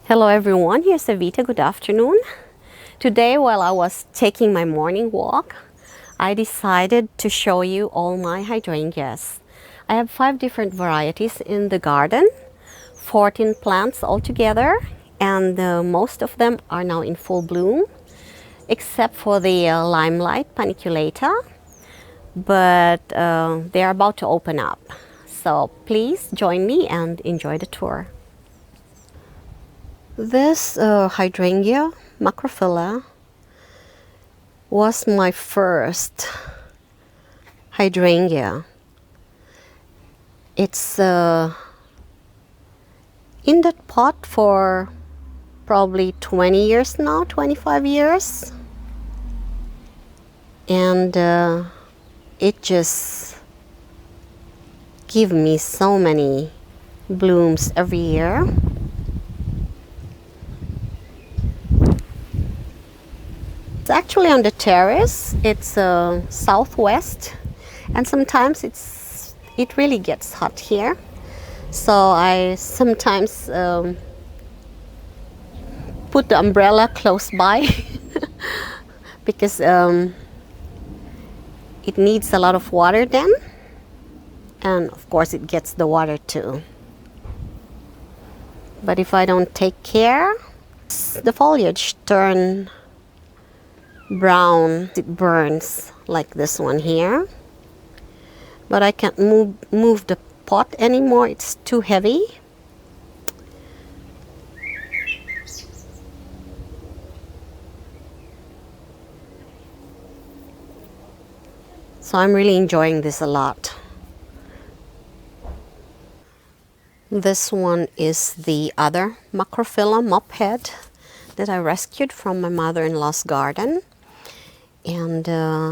Hello everyone, here's Evita. Good afternoon. Today, while I was taking my morning walk, I decided to show you all my hydrangeas. I have 5 different varieties in the garden, 14 plants altogether, and most of them are now in full bloom, except for the limelight Funiculata, but they are about to open up. So please join me and enjoy the tour. This hydrangea, macrophylla, was my first hydrangea. It's in that pot for probably 20 years now, 25 years. And it just gives me so many blooms every year. It's actually on the terrace. It's southwest, and sometimes it really gets hot here. So I sometimes put the umbrella close by because it needs a lot of water then, and of course it gets the water too. But if I don't take care, the foliage turn brown. It burns like this one here, but I can't move the pot anymore. It's too heavy. So I'm really enjoying this a lot. This one is the other macrophylla mop head that I rescued from my mother-in-law's garden. And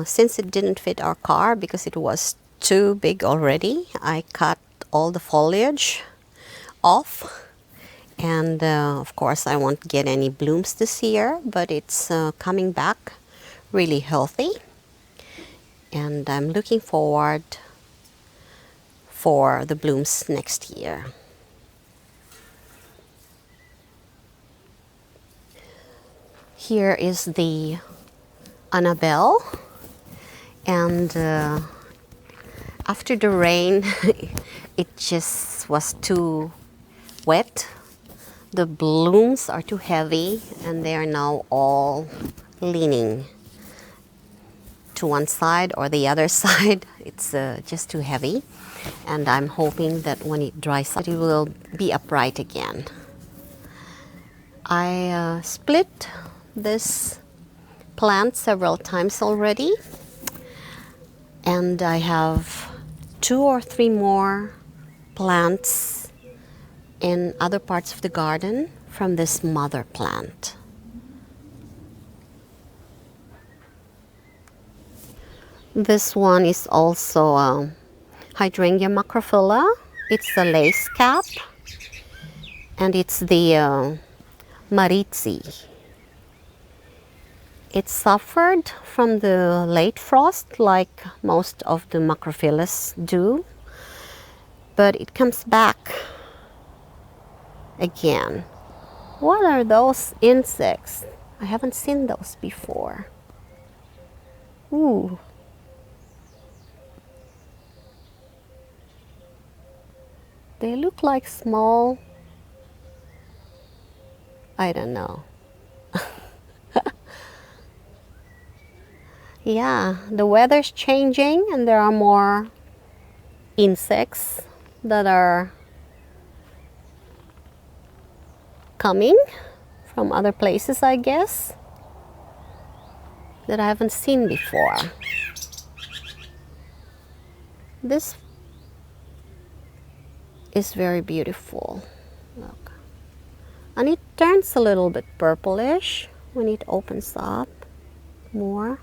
since it didn't fit our car because it was too big already, I cut all the foliage off. And of course I won't get any blooms this year, but it's coming back really healthy. And I'm looking forward for the blooms next year. Here is the Annabelle, and after the rain it just was too wet. The blooms are too heavy and they are now all leaning to one side or the other side. It's just too heavy, and I'm hoping that when it dries up it will be upright again. I split this plant several times already, and I have 2 or 3 more plants in other parts of the garden from this mother plant. This one is also a hydrangea macrophylla. It's a lace cap, and it's the Maritzi. It suffered from the late frost like most of the macrophyllas do, but it comes back again. What are those insects? I haven't seen those before. Ooh. They look like small, I don't know. Yeah, the weather's changing and there are more insects that are coming from other places, I guess, that I haven't seen before. This is very beautiful. Look. And it turns a little bit purplish when it opens up more.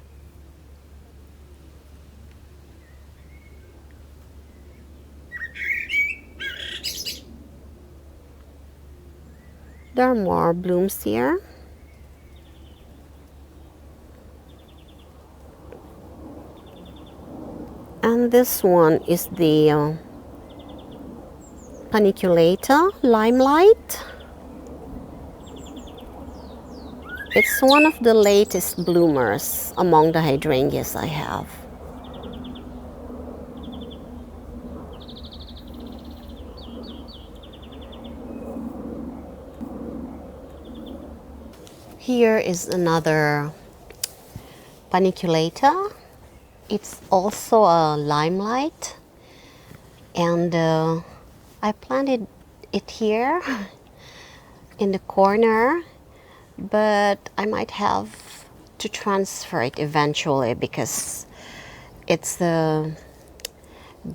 There are more blooms here. And this one is the Funiculata limelight. It's one of the latest bloomers among the hydrangeas I have. Here is another Funiculata. It's also a limelight, and I planted it here in the corner, but I might have to transfer it eventually because it's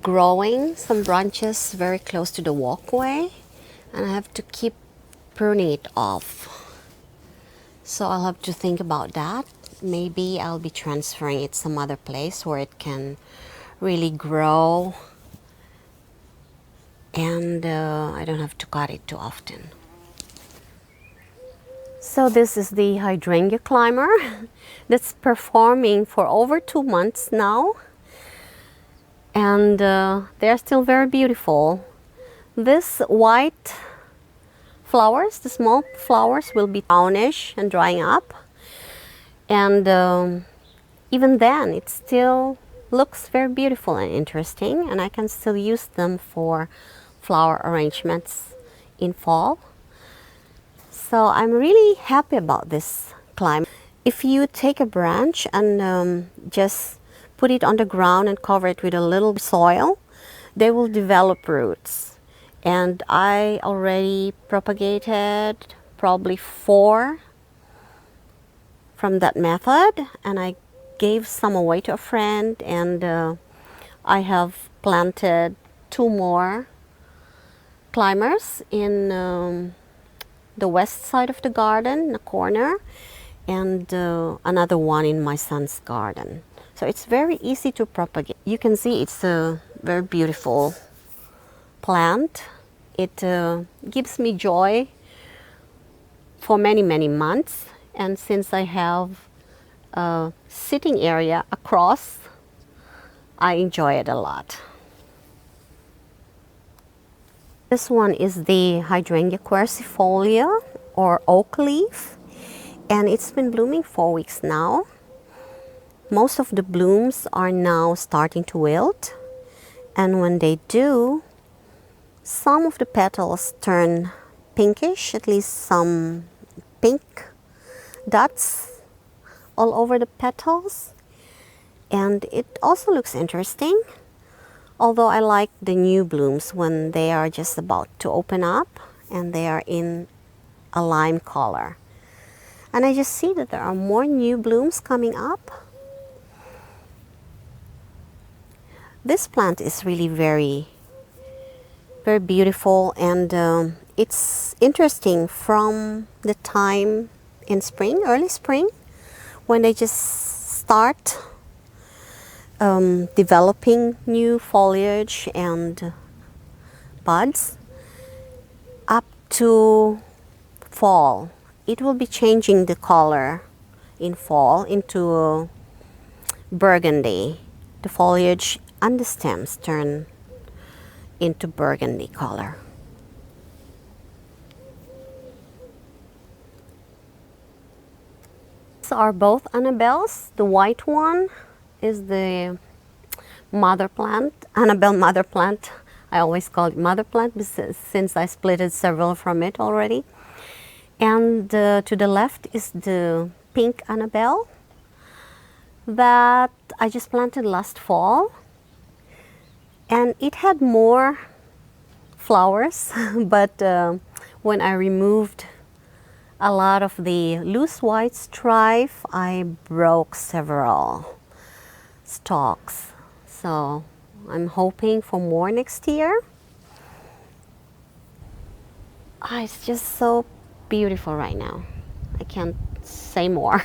growing some branches very close to the walkway, and I have to keep pruning it off. So I'll have to think about that. Maybe I'll be transferring it some other place where it can really grow, and I don't have to cut it too often. So this is the hydrangea climber that's performing for over 2 months now, and they're still very beautiful. This white flowers, the small flowers, will be brownish and drying up, and even then it still looks very beautiful and interesting, and I can still use them for flower arrangements in fall. So I'm really happy about this climber. If you take a branch and just put it on the ground and cover it with a little soil, they will develop roots. And I already propagated probably 4 from that method, and I gave some away to a friend, and I have planted 2 more climbers in the west side of the garden, in the corner, and another one in my son's garden. So it's very easy to propagate. You can see it's a very beautiful plant. It gives me joy for many, many months, and since I have a sitting area across, I enjoy it a lot. This one is the Hydrangea quercifolia, or oak leaf, and it's been blooming 4 weeks now. Most of the blooms are now starting to wilt, and when they do, some of the petals turn pinkish, at least some pink dots all over the petals, and it also looks interesting. Although I like the new blooms when they are just about to open up and they are in a lime color. And I just see that there are more new blooms coming up. This plant is really very, very beautiful, and it's interesting from the time in spring, early spring, when they just start developing new foliage and buds, up to fall. It will be changing the color in fall into burgundy. The foliage and the stems turn into burgundy color. These are both Annabelles. The white one is the mother plant, Annabelle mother plant. I always call it mother plant since I splitted several from it already. And to the left is the pink Annabelle that I just planted last fall. And it had more flowers, but when I removed a lot of the loose white stripe, I broke several stalks. So I'm hoping for more next year. It's just so beautiful right now. I can't say more.